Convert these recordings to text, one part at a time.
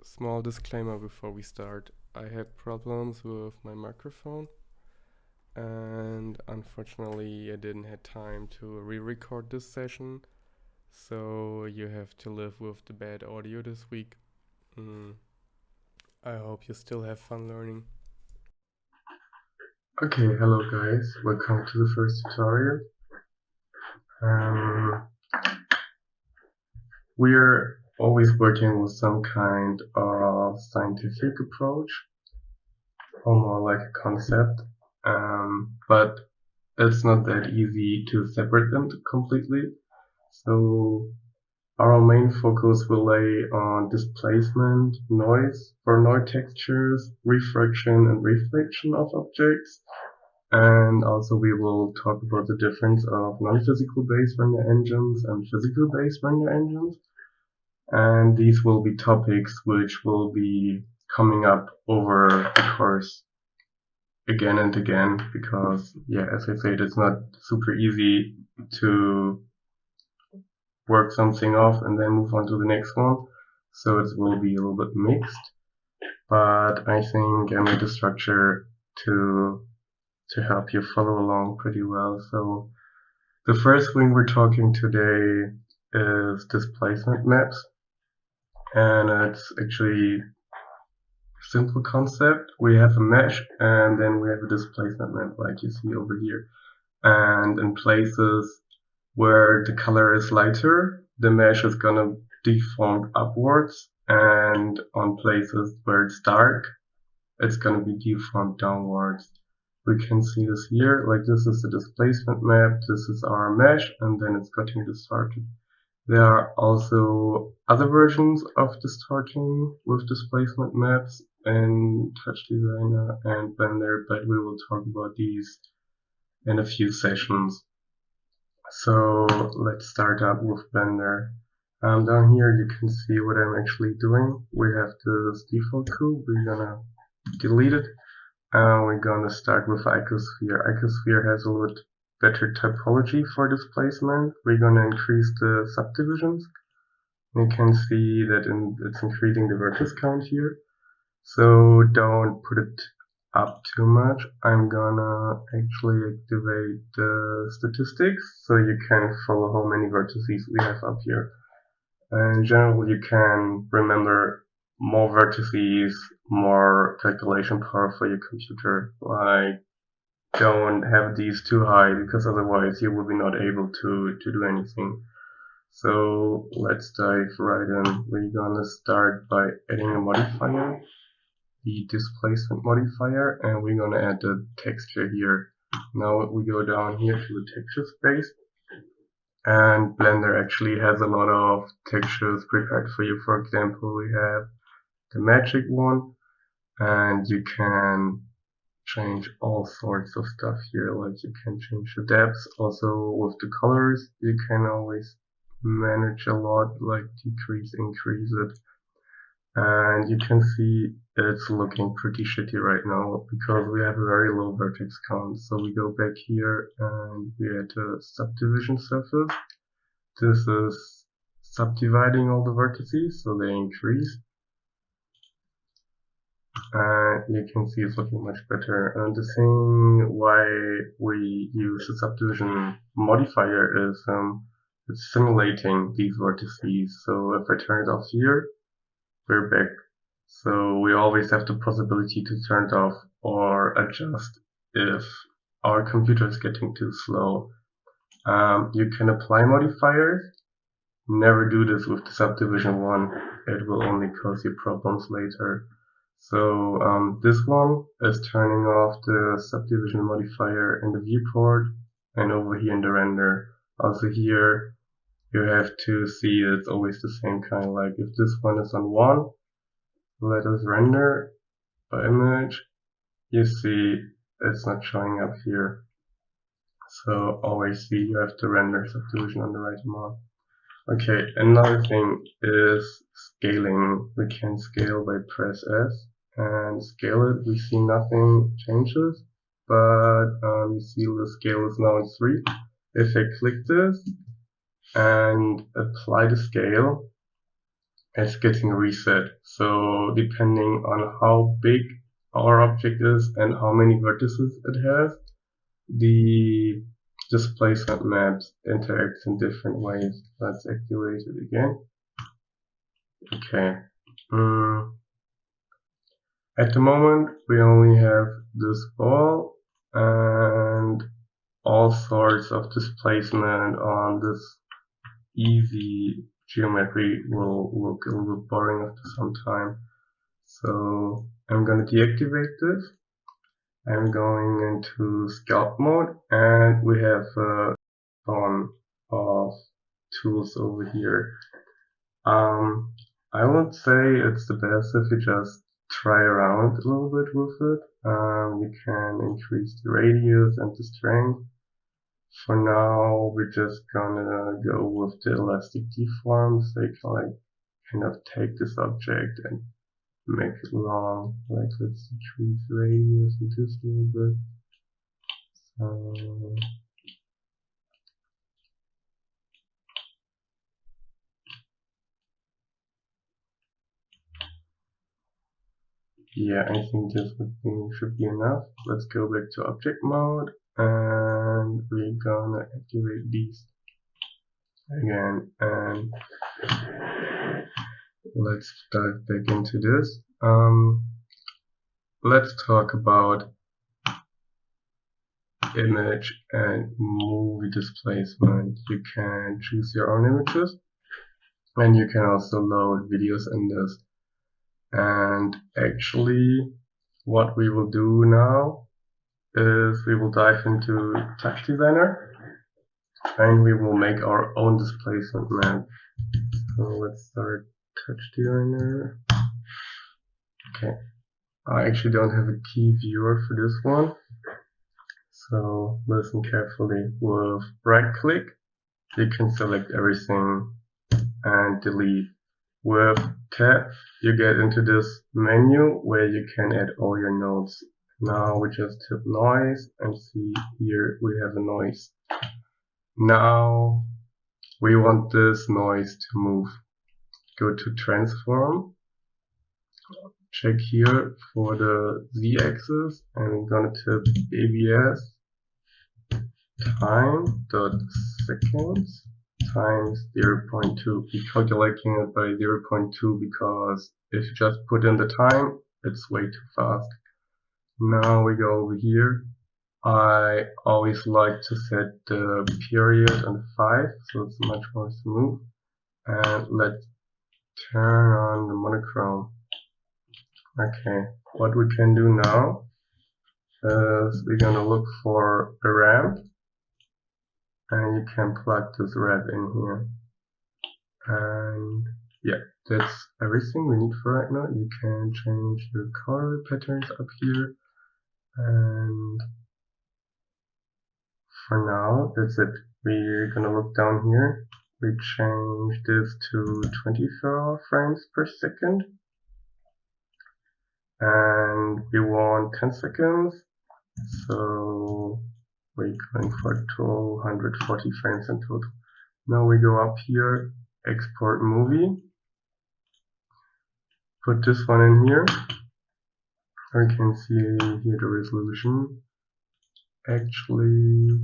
Small disclaimer before we start. I had problems with my microphone and unfortunately I didn't have time to re-record this session, so you have to live with the bad audio this week. Mm, I hope you still have fun learning. Okay, hello guys, welcome to the first tutorial. Um, we're always working with some kind of scientific approach, or more like a concept, but it's not that easy to separate them completely. So our main focus will lay on displacement, noise for noise textures, refraction and reflection of objects. And also we will talk about the difference of non-physical base render engines and physical base render engines. And these will be topics which will be coming up over the course again and again because, yeah, as I said, it's not super easy to work something off and then move on to the next one. So it will be a little bit mixed, but I think I made the structure to help you follow along pretty well. So the first thing we're talking today is displacement maps, and it's actually a simple concept. We have a mesh and then we have a displacement map like you see over here. And in places where the color is lighter, the mesh is gonna deform upwards, and on places where it's dark, it's gonna be deformed downwards. We can see this here, like this is the displacement map, this is our mesh, and then it's getting distorted. There are also other versions of distorting with displacement maps in Touch Designer and Blender, but we will talk about these in a few sessions. So let's start up with Blender. Down here you can see what I'm actually doing. We have this default code, we're gonna delete it. We're gonna start with Icosphere. Icosphere has a little bit better typology for displacement. We're gonna increase the subdivisions. You can see that it's increasing the vertex count here. So don't put it up too much. I'm gonna actually activate the statistics so you can follow how many vertices we have up here. In general, you can remember more vertices, more calculation power for your computer. Like, don't have these too high because otherwise you will be not able to do anything. So let's dive right in. We're gonna start by adding a modifier, the displacement modifier, and we're gonna add the texture here. Now we go down here to the texture space, and Blender actually has a lot of textures prepared for you. For example, we have the magic one, and you can change all sorts of stuff here. Like you can change the depth. Also with the colors, you can always manage a lot, like decrease, increase it. And you can see it's looking pretty shitty right now because we have a very low vertex count. So we go back here and we add a subdivision surface. This is subdividing all the vertices so they increase. And you can see it's looking much better. And the thing why we use the subdivision modifier is it's simulating these vertices. So if I turn it off here, we're back. So we always have the possibility to turn it off or adjust if our computer is getting too slow. You can apply modifiers. Never do this with the subdivision one. It will only cause you problems later. So this one is turning off the subdivision modifier in the viewport and over here in the render. Also here you have to see it's always the same kind. Like if this one is on 1, let us render by image. You see it's not showing up here. So always see you have to render subdivision on the right amount. Okay, another thing is scaling. We can scale by press S and scale it. We see nothing changes, but you see the scale is now 3. If I click this and apply the scale, it's getting reset. So depending on how big our object is and how many vertices it has, the displacement maps interact in different ways. Let's activate it again. Okay. At the moment, we only have this ball and all sorts of displacement on this easy geometry will look a little bit boring after some time. So I'm going to deactivate this. I'm going into scalp mode, and we have a ton of tools over here. I would say it's the best if you just try around a little bit with it. You can increase the radius and the strength. For now, we're just gonna go with the elastic deform, so you can like kind of take this object and make it long. Like let's decrease the radius and just a little bit. So yeah, I think this should be enough. Let's go back to object mode, and we're gonna activate these again, and let's dive back into this. Let's talk about image and movie displacement. You can choose your own images, and you can also load videos in this. And actually, what we will do now is we will dive into Touch Designer, and we will make our own displacement map. So let's start Touch Designer. Okay, I actually don't have a key viewer for this one, so listen carefully. With right click, you can select everything and delete. With tab, you get into this menu where you can add all your nodes. Now we just hit noise and see here we have a noise. Now we want this noise to move. Go to transform, check here for the z-axis, and we're gonna type ABS time.seconds times 0.2. We're calculating it by 0.2 because if you just put in the time, it's way too fast. Now we go over here. I always like to set the period on 5, so it's much more smooth. And let's turn on the monochrome. Okay, what we can do now is we're gonna look for a ramp, and you can plug this ramp in here. And yeah, that's everything we need for right now. You can change your color patterns up here, and for now that's it. We're gonna look down here. We change this to 24 frames per second, and we want 10 seconds, so we're going for 240 frames in total. Now we go up here, export movie, put this one in here. We can see here the resolution. Actually,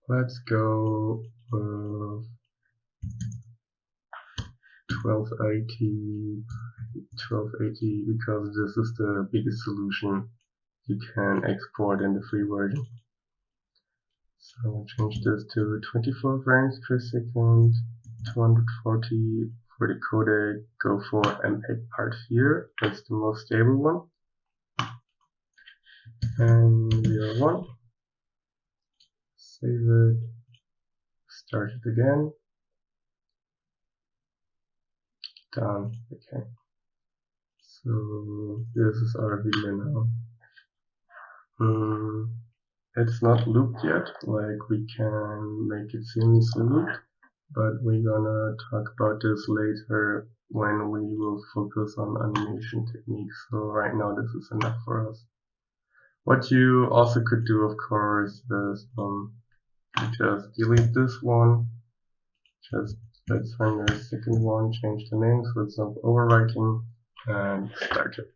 let's go with 1280 because this is the biggest solution you can export in the free version. So I'll change this to 24 frames per second, 240 for the codec. Go for MPEG part here, that's the most stable one. And we are 1. Save it, start it again. Done. Okay. So this is our video now. It's not looped yet, like we can make it seamlessly looped, but we're gonna talk about this later when we will focus on animation techniques. So right now this is enough for us. What you also could do, of course, is just delete this one Just let's find the second one, change the name so it's not overwriting, and start it.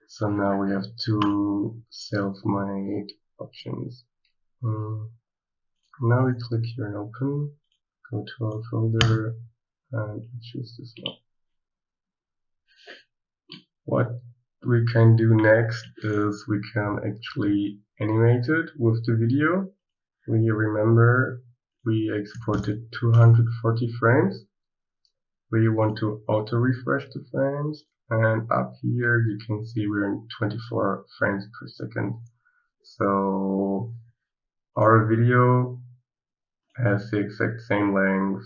So now we have two self-made options. Now we click here and open, go to our folder, and choose this one. What we can do next is we can actually animate it with the video. We remember we exported 240 frames. We want to auto refresh the frames, and up here you can see we're in 24 frames per second. So our video has the exact same length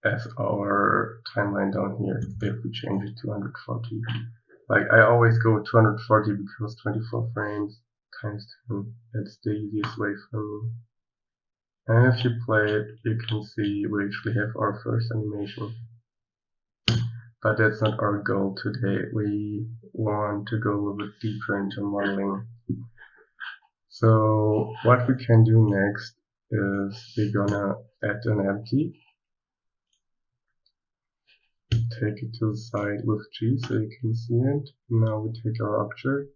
as our timeline down here if we change it to 240. Like I always go 240 because 24 frames times 10, that's the easiest way for me. And if you play it, you can see we actually have our first animation. But that's not our goal today. We want to go a little bit deeper into modeling. So what we can do next is we're gonna add an empty. Take it to the side with G so you can see it. Now we take our object,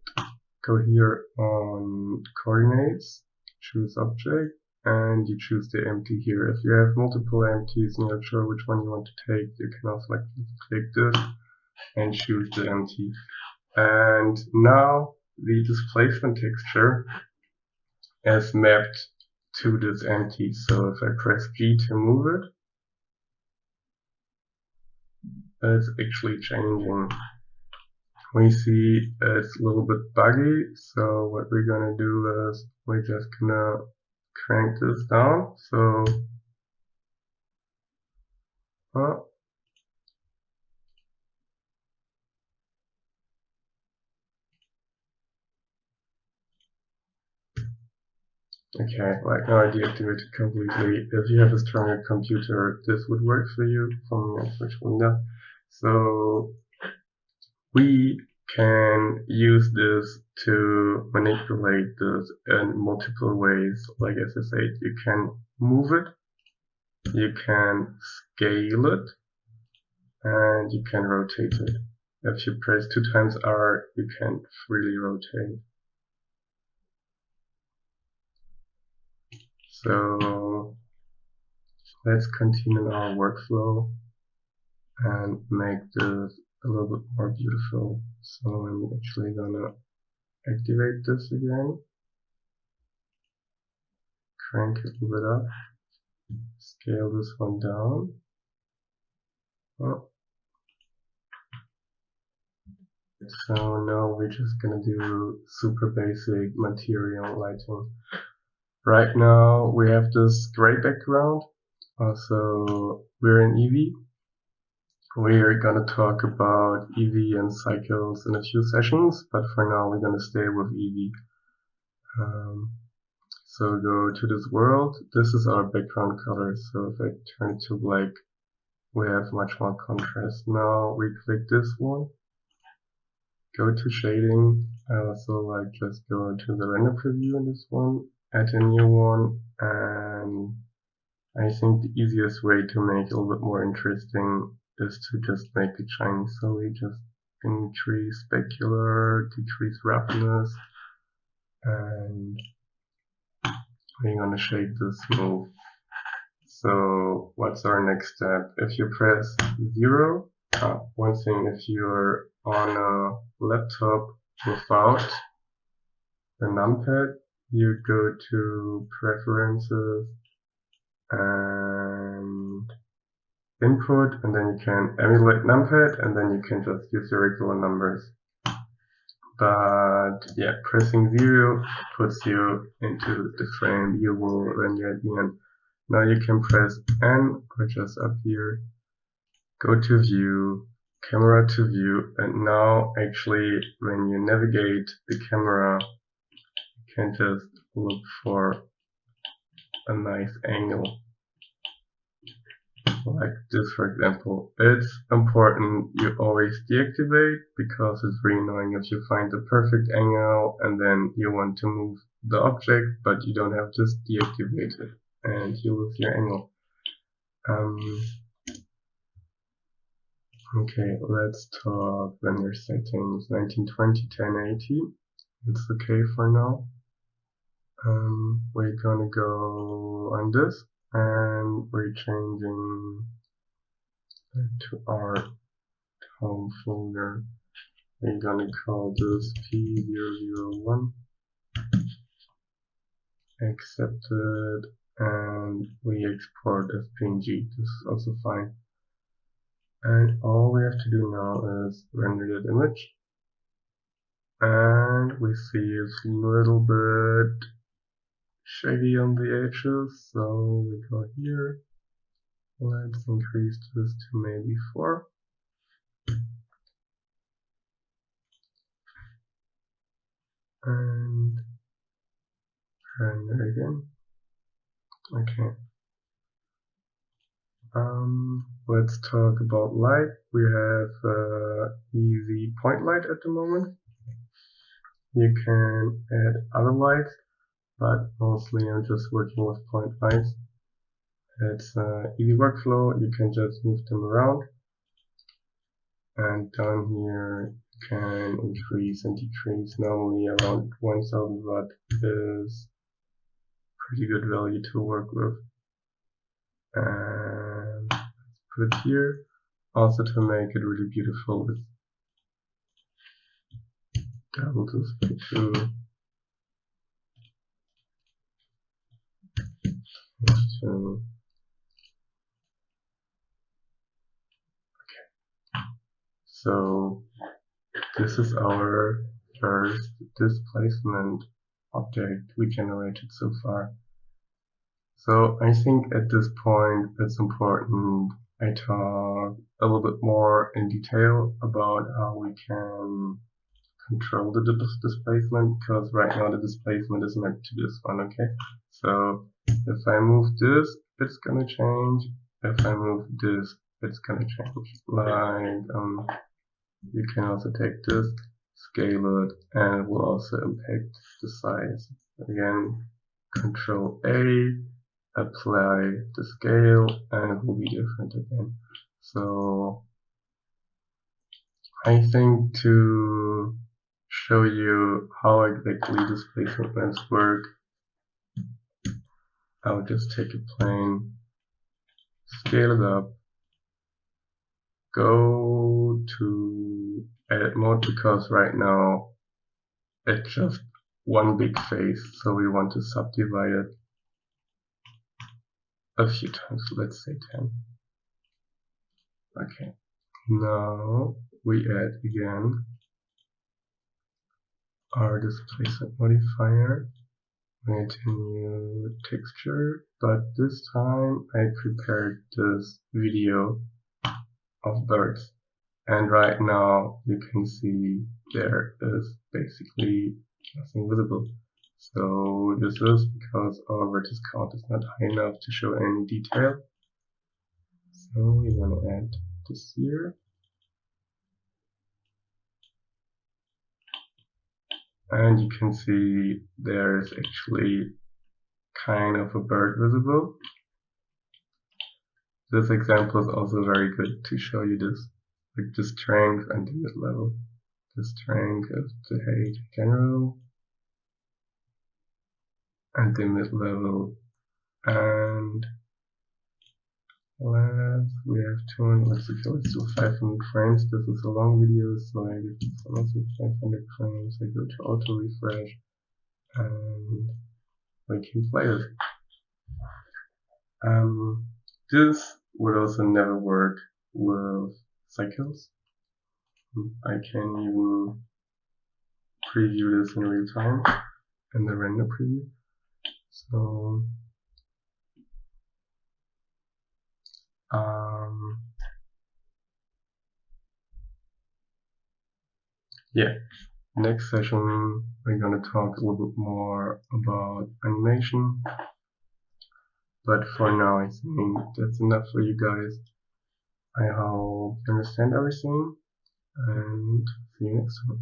go here on coordinates, choose object, and you choose the empty here. If you have multiple empties and you're not sure which one you want to take, you can also click this and choose the empty. And now the displacement texture is mapped to this empty. So if I press G to move it, it's actually changing. We see it's a little bit buggy, so what we're gonna do is we're just gonna crank this down. So okay, like now I deactivated it completely. If you have a stronger computer, this would work for you. For me, unfortunately not. So we can use this to manipulate this in multiple ways. Like as I said, you can move it, you can scale it, and you can rotate it. If you press 2 times R, you can freely rotate. So let's continue our workflow and make this a little bit more beautiful. So I'm actually gonna activate this again, crank it a little bit up, scale this one down. So now we're just gonna do super basic material lighting. Right now we have this gray background. Also, we're in Eevee. We're gonna talk about Eevee and cycles in a few sessions, but for now we're gonna stay with Eevee. So go to this world. This is our background color. So if I turn it to black, we have much more contrast. Now we click this one. Go to shading. I also like just go to the render preview in this one, add a new one, and I think the easiest way to make it a little bit more interesting is to just make it shiny. So we just increase specular, decrease roughness, and we're gonna shade this smooth. So what's our next step? If you press 0, one thing, if you're on a laptop without the numpad, you go to preferences and input, and then you can emulate numpad, and then you can just use your regular numbers. But yeah, pressing 0 puts you into the frame you will render at the end. Now you can press N, or just up here, go to view, camera to view, and now actually when you navigate the camera, you can just look for a nice angle. Like this, for example. It's important you always deactivate, because it's really annoying if you find the perfect angle and then you want to move the object but you don't have this deactivated. and you lose your angle. Okay, let's talk render settings. 1920, 1080. It's okay for now. We're gonna go on this, and we're changing it to our home folder. We're gonna call this P001. Accepted, and we export as PNG. This is also fine. And all we have to do now is render that image. And we see it's a little bit shaggy on the edges, so we go here. Let's increase this to maybe 4. And render again. Okay. Let's talk about light. We have easy point light at the moment. You can add other lights, but mostly I'm just working with point lights. It's an easy workflow. You can just move them around. And down here you can increase and decrease. Normally around 1000 watt is pretty good value to work with. And let's put it here. Also to make it really beautiful with double display too. So this is our first displacement object we generated so far. So I think at this point it's important I talk a little bit more in detail about how we can control the displacement, because right now the displacement is mapped to this one, okay? So if I move this, it's gonna change. If I move this, it's gonna change. Like, you can also take this, scale it, and it will also impact the size. Again, Control A, apply the scale, and it will be different again. So I think to show you how exactly displacement maps work, I'll just take a plane, scale it up, go to edit mode, because right now it's just one big face, so we want to subdivide it a few times, let's say 10. Okay, now we add again our displacement modifier. We add a new texture, but this time I prepared this video of birds, and right now you can see there is basically nothing visible. So this is because our vertex count is not high enough to show any detail. So we're gonna add this here. And you can see there's actually kind of a bird visible. This example is also very good to show you this, like the strength and the mid-level. The strength is the height general, and the mid-level, and we have 200, let's do 500 frames. This is a long video, so I give this also 500 frames. I go to auto refresh, and we can play it. This would also never work with cycles. I can even preview this in real time in the render preview. So yeah, next session we're gonna talk a little bit more about animation. But for now, I think that's enough for you guys. I hope you understand everything, and see you next time.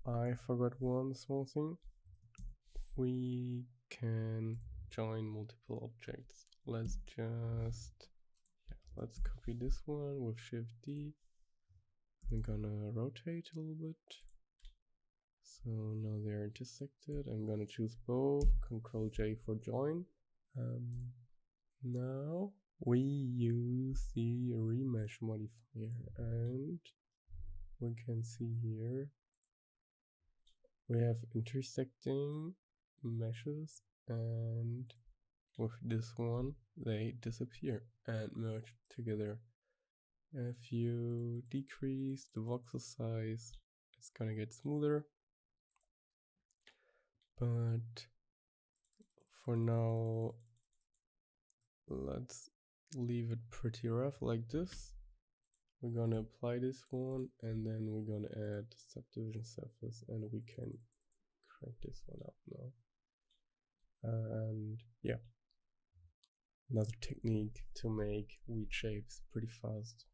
I forgot one small thing. We can join multiple objects. Let's copy this one with Shift D. I'm gonna rotate a little bit. So now they're intersected. I'm gonna choose both, Control J for join. Now we use the remesh modifier, and we can see here we have intersecting meshes, and with this one they disappear and merge together. If you decrease the voxel size, it's gonna get smoother, but for now let's leave it pretty rough like this. We're gonna apply this one, and then we're gonna add subdivision surface, and we can crank this one up now. And yeah, another technique to make weird shapes pretty fast.